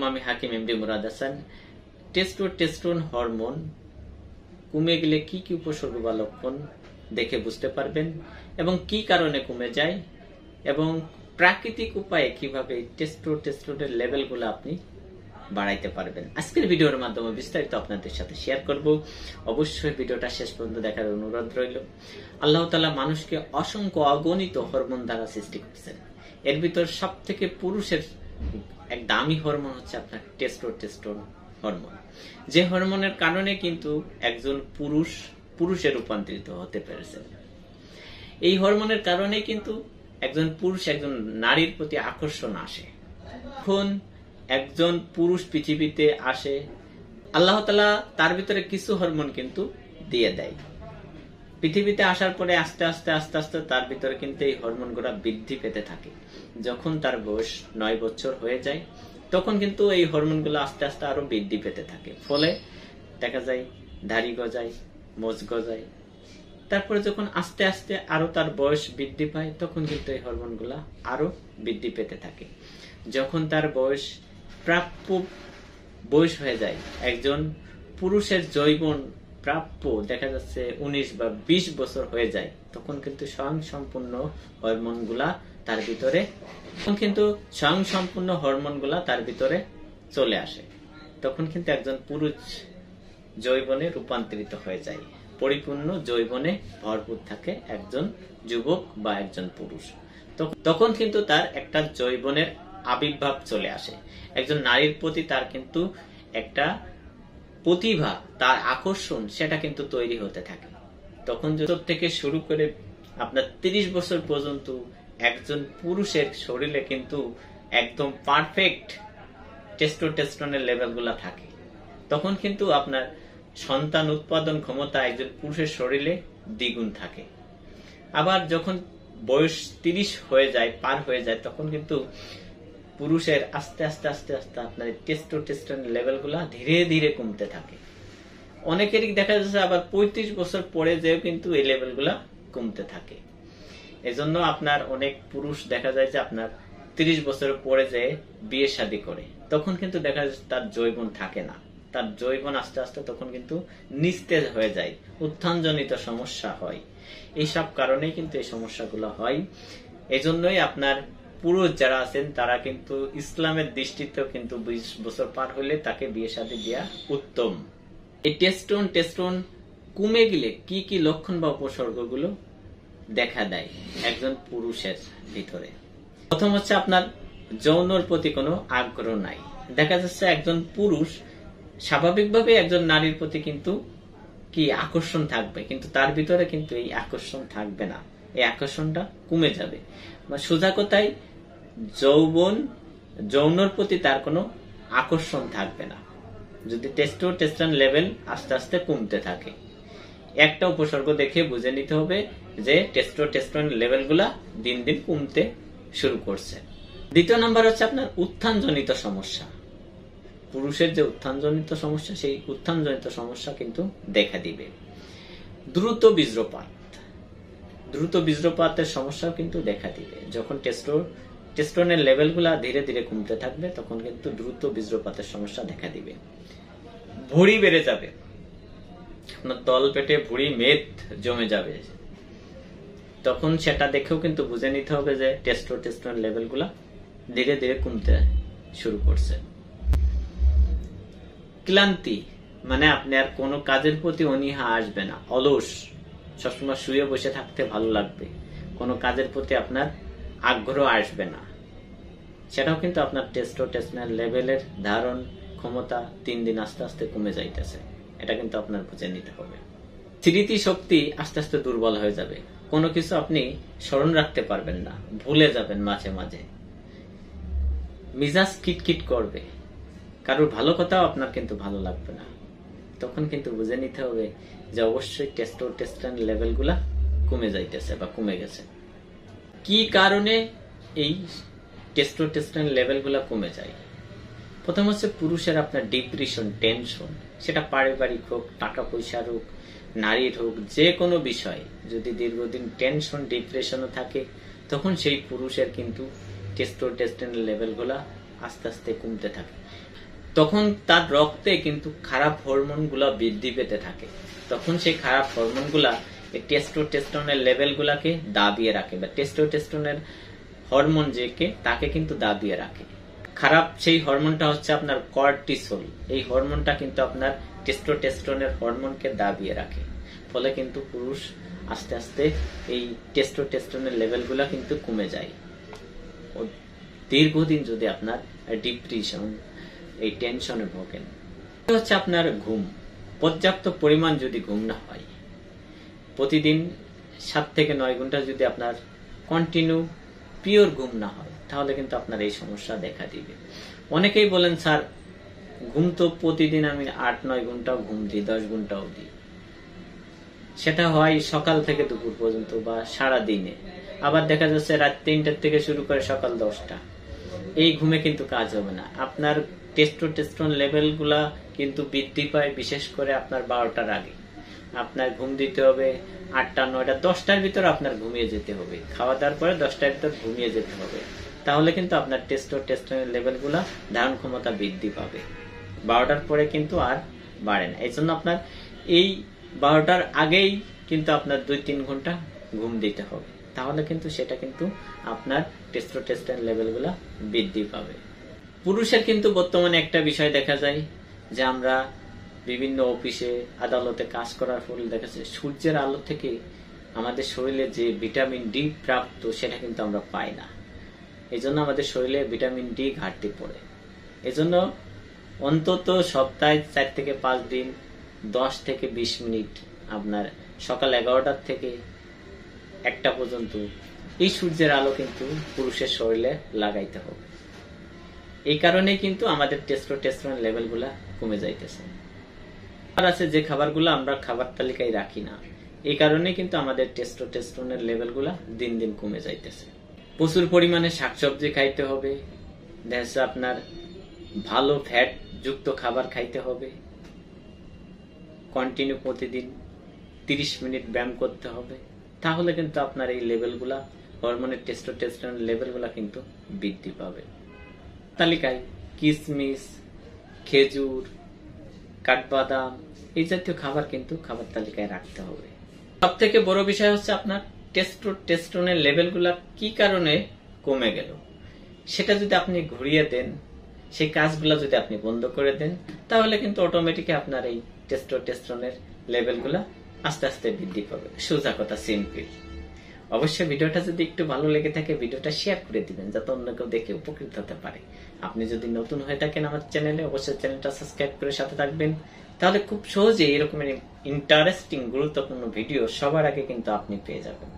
আলাইকুম, আমি Hakim MD Murad Hasan. Testosterone hormone কমে গেলে কি কি উপসর্গ বা লক্ষণ দেখে বুঝতে পারবেন এবং কি কারণে কমে যায় এবং প্রাকৃতিক উপায়ে কিভাবে টেস্টোস্টেরনের লেভেলগুলো আপনি বাড়াইতে পারবেন। আজকের ভিডিওর মাধ্যমে বিস্তারিত আপনাদের সাথে শেয়ার করব। অবশ্যই ভিডিওটা শেষ পর্যন্ত দেখার অনুরোধ রইল। আল্লাহ তাআলা মানুষকে অসংখ্য অগণিত হরমোন দ্বারা সৃষ্টি করেছেন। এর ভিতর সব থেকে পুরুষের এক দামি হরমোন হচ্ছে আপনার টেস্টোস্টেরন হরমোন, যে হরমোনের কারণে কিন্তু একজন পুরুষে রূপান্তরিত হতে পেরেছেন। এই হরমোনের কারণে কিন্তু একজন পুরুষ একজন নারীর প্রতি আকর্ষণ আসে। এখন একজন পুরুষ পৃথিবীতে আসে, আল্লাহ তাআলা তার ভিতরে কিছু হরমোন কিন্তু দিয়ে দেয়। পৃথিবীতে আসার পরে আস্তে আস্তে আস্তে আস্তে তার ভিতরে কিন্তু এই হরমোনগুলো বৃদ্ধি পেতে থাকে। যখন তার বয়স 9 বছর হয়ে যায় তখন কিন্তু এই হরমোনগুলো আস্তে আস্তে আরো বৃদ্ধি পেতে থাকে। ফলে দেখা যায় দাড়ি গজায়, মোচ গজায়। তারপরে যখন আস্তে আস্তে আরো তার বয়স বৃদ্ধি পায় তখন কিন্তু এই হরমোনগুলো আরো বৃদ্ধি পেতে থাকে। যখন তার বয়স প্রাপ্য বয়স হয়ে যায়, একজন পুরুষের যৌবন প্রাপ্য দেখা যাচ্ছে 19 বা 20 বছর হয়ে যায়, তখন কিন্তু স্বয়ংসম্পূর্ণ হরমোনগুলা তার ভিতরে চলে আসে। তখন কিন্তু একজন পুরুষ যৌবনে রূপান্তরিত হয়ে যায়, পরিপূর্ণ যৌবনে ভরপুর থাকে একজন যুবক বা একজন পুরুষ। তখন কিন্তু তার একটা যৌবনের আবির্ভাব চলে আসে। একজন নারীর প্রতি তার কিন্তু একটা প্রতিভা, তার আকর্ষণ সেটা কিন্তু তৈরি হতে থাকে। তখন থেকে শুরু করে আপনার 30 বছর পর্যন্ত একজন পুরুষের শরীরে কিন্তু একদম পারফেক্ট টেস্টোস্টেরনের লেভেলগুলো থাকে। তখন কিন্তু আপনার সন্তান উৎপাদন ক্ষমতা একজন পুরুষের শরীরে দ্বিগুণ থাকে। আবার যখন বয়স 30 পার হয়ে যায় তখন কিন্তু পুরুষের আস্তে আস্তে আস্তে আস্তে আপনার টেস্টোস্টেরন লেভেলগুলা ধীরে ধীরে কমতে থাকে। অনেকেরই দেখা যাচ্ছে আবার 35 বছর পরে যেও কিন্তু এই লেভেলগুলা কমতে থাকে। এজন্য আপনার অনেক পুরুষ দেখা যায় যে আপনার 30 বছর পরে যে বিয়ে শাদী করে, তখন কিন্তু দেখা যাচ্ছে তার যৌবন থাকে না। তার যৌবন আস্তে আস্তে তখন কিন্তু নিস্তেজ হয়ে যায়, উত্থানজনিত সমস্যা হয়। এইসব কারণেই কিন্তু এই সমস্যাগুলো হয়। এজন্যই আপনার পুরুষ যারা আছেন তারা কিন্তু ইসলামের দৃষ্টিতেও কিন্তু 20 বছর পার হলে তাকে বিয়ে শাদী দেওয়া উত্তম। এই টেস্টোস্টেরন কমে গেলে কি কি লক্ষণ বা উপসর্গগুলো দেখা দেয় একজন পুরুষের ভিতরে? প্রথম হচ্ছে আপনার যৌনর প্রতি কোনো আগ্রহ নাই। দেখা যাচ্ছে একজন পুরুষ স্বাভাবিকভাবে একজন নারীর প্রতি কিন্তু কি আকর্ষণ থাকবে, কিন্তু তার ভিতরে কিন্তু এই আকর্ষণ থাকবে না, এই আকর্ষণটা কমে যাবে। সোজা কথায় যৌনর প্রতি তার কোনো আকর্ষণ থাকবে না যদি টেস্টোস্টেরন লেভেল আস্তে আস্তে কমতে থাকে। একটা উপসর্গ দেখে বুঝে নিতে হবে যে টেস্টোস্টেরন লেভেলগুলা দিন দিন কমতে শুরু করছে। দ্বিতীয় নাম্বার হচ্ছে আপনার উত্থানজনিত সমস্যা। পুরুষের যে উত্থানজনিত সমস্যা, সেই উত্থানজনিত সমস্যা কিন্তু দেখা দিবে। দ্রুত বীর্যপাতের সমস্যাও কিন্তু দেখা দিবে। যখন টেস্টোস্টেরনের লেভেলগুলা ধীরে ধীরে কমতে থাকবে তখন কিন্তু দ্রুত বীর্যপাতের সমস্যা দেখা দিবে। ভুঁড়ি বেড়ে যাবে, আপনার তল পেটে ভুঁড়ি মেদ জমে যাবে। তখন সেটা দেখেও কিন্তু বুঝে নিতে হবে যে টেস্টোস্টেরন লেভেলগুলা ধীরে ধীরে কমতে শুরু করছে। ক্লান্তি, মানে আপনি আর কোনো কাজের প্রতি অনীহা আসবে না, অলস, সবসময় শুয়ে বসে থাকতে ভালো লাগবে, কোনো কাজের প্রতি আপনার আগ্রহ আসবে না। সেটাও কিন্তু আপনার টেস্টোস্টেরন লেভেলের ধারণ ক্ষমতা দিন দিন আস্তে আস্তে কমে যাইতেছে। এটা কিন্তু আপনার বুঝে নিতে হবে। স্মৃতি শক্তি আস্তে আস্তে দুর্বল হয়ে যাবে, কোনো কিছু আপনি স্মরণ রাখতে পারবেন না, ভুলে যাবেন মাঝে মাঝে। মিজাজ খিটখিট করবে, কারোর ভালো কথাও আপনার কিন্তু ভালো লাগবে না। তখন কিন্তু বুঝে নিতে হবে যে অবশ্যই টেস্টোস্টেরন লেভেলগুলা কমে যাইতেছে বা কমে গেছে। কি কারণে এই টেস্টোস্টেরন লেভেলগুলা কমে যায়? প্রথম হচ্ছে পুরুষের আপনার ডিপ্রেশন, টেনশন, সেটা পারিবারিক হোক, টাকা পয়সার হোক, নারীর হোক, যে কোনো বিষয় যদি দীর্ঘদিন টেনশন ডিপ্রেশনও থাকে তখন সেই পুরুষের কিন্তু টেস্টোস্টেরন লেভেলগুলা আস্তে আস্তে কমতে থাকে। তখন তার রক্তে কিন্তু খারাপ হরমোন গুলা বৃদ্ধি পেতে থাকে। তখন সেই খারাপ হরমোন গুলা টেস্টোস্টেরনের লেভেল গুলাকে দাবিয়ে রাখে, বা টেস্টোস্টেরনের হরমোন যেকে তাকে কিন্তু দাবিয়ে রাখে। খারাপ সেই হরমোনটা হচ্ছে আপনার কর্টিসল। এই হরমোনটা কিন্তু আপনার টেস্টোস্টেরনের হরমোনকে দাবিয়ে রাখে। ফলে কিন্তু পুরুষ আস্তে আস্তে এই টেস্টোস্টেরনের লেভেল গুলা কিন্তু কমে যায়। দীর্ঘদিন যদি আপনার ডিপ্রেশন, এই টেনশনে ভোগেন। হচ্ছে আপনার ঘুম। পর্যাপ্ত পরিমাণ যদি ঘুম না হয়, প্রতিদিন 7 থেকে 9 ঘন্টা যদি আপনার কন্টিনিউ পিওর ঘুম না হয়, তাহলে কিন্তু আপনার এই সমস্যা দেখা দিবে। অনেকেই বলেন, স্যার ঘুম তো প্রতিদিন আমি 8-9 ঘন্টাও ঘুম দিই, 10 ঘন্টাও দিই। সেটা হয় সকাল থেকে দুপুর পর্যন্ত বা সারা দিনে। আবার দেখা যাচ্ছে রাত 3টা থেকে শুরু করে সকাল 10টা। এই ঘুমে কিন্তু কাজ হবে না। আপনার টেস্টোস্টেরন লেভেল গুলা কিন্তু বৃদ্ধি পায় বিশেষ করে আপনার 12টার আগে। আপনার ঘুম দিতে হবে 8টা, 9টা, 10টার ভিতর আপনার ঘুমিয়ে যেতে হবে। খাওয়া দাওয়ার পরে 10টার ভিতর ঘুমিয়ে যেতে হবে। তাহলে কিন্তু আপনার টেস্টোস্টেরন লেভেল গুলা ধারণ ক্ষমতা বৃদ্ধি পাবে। 12টার পরে কিন্তু আর বাড়ে না। এই জন্য আপনার এই 12টার আগেই কিন্তু আপনার 2-3 ঘন্টা ঘুম দিতে হবে। তাহলে কিন্তু সেটা কিন্তু আপনার টেস্টোস্টেরন লেভেল গুলা বৃদ্ধি পাবে। পুরুষের কিন্তু বর্তমানে একটা বিষয় দেখা যায় যে আমরা বিভিন্ন অফিসে আদালতে কাজ করার ফলে দেখা যায় সূর্যের আলো থেকে আমাদের শরীরে যে ভিটামিন ডি প্রাপ্ত সেটা কিন্তু আমরা পাই না। এই জন্য আমাদের শরীরে ভিটামিন ডি ঘাটতি পড়ে। এজন্য অন্তত সপ্তাহে 4 থেকে 5 দিন 10 থেকে 20 মিনিট আপনার সকাল 11টা থেকে 1টা পর্যন্ত এই সূর্যের আলো কিন্তু পুরুষের শরীরে লাগাইতে হবে। এই কারণেই কিন্তু আমাদের টেস্টোস্টেরন লেভেল গুলা কমে যাইতেছে। আর আছে যে খাবারগুলো আমরা খাবার তালিকায় রাখি না, এই কারণেই কিন্তু আমাদের টেস্টোস্টেরনের লেভেল গুলা দিন দিন কমে যাইতেছে। প্রচুর পরিমাণে শাকসবজি খাইতে হবে, দেখা আপনার ভালো ফ্যাট যুক্ত খাবার খাইতে হবে, কন্টিনিউ প্রতিদিন 30 মিনিট ব্যায়াম করতে হবে। তাহলে কিন্তু আপনার এই লেভেল গুলা, হরমোনের টেস্টোস্টেরন লেভেল গুলা কিন্তু বৃদ্ধি পাবে। তালিকায় কিশমিশ, খেজুর, কাঠবাদাম এই জাতীয় খাবার কিন্তু খাবার তালিকায় রাখতে হবে। সব থেকে বড় বিষয় হচ্ছে আপনার টেস্টোস্টেরনের লেভেল গুলা কি কারণে কমে গেল সেটা যদি আপনি ঘুরিয়ে দেন, সেই কাজগুলা যদি আপনি বন্ধ করে দেন, তাহলে কিন্তু অটোমেটিক আপনার এই টেস্টোস্টেরনের লেভেল গুলা আস্তে আস্তে বৃদ্ধি পাবে। সোজা কথা, সিম্পল। অবশ্যই ভিডিওটা যদি একটু ভালো লেগে থাকে ভিডিওটা শেয়ার করে দিবেন, যাতে অন্য কেউ দেখে উপকৃত হতে পারে। আপনি যদি নতুন হয়ে থাকেন আমার চ্যানেলে, অবশ্যই চ্যানেলটা সাবস্ক্রাইব করে সাথে থাকবেন। তাহলে খুব সহজে এরকমের ইন্টারেস্টিং গুরুত্বপূর্ণ ভিডিও সবার আগে কিন্তু আপনি পেয়ে যাবেন।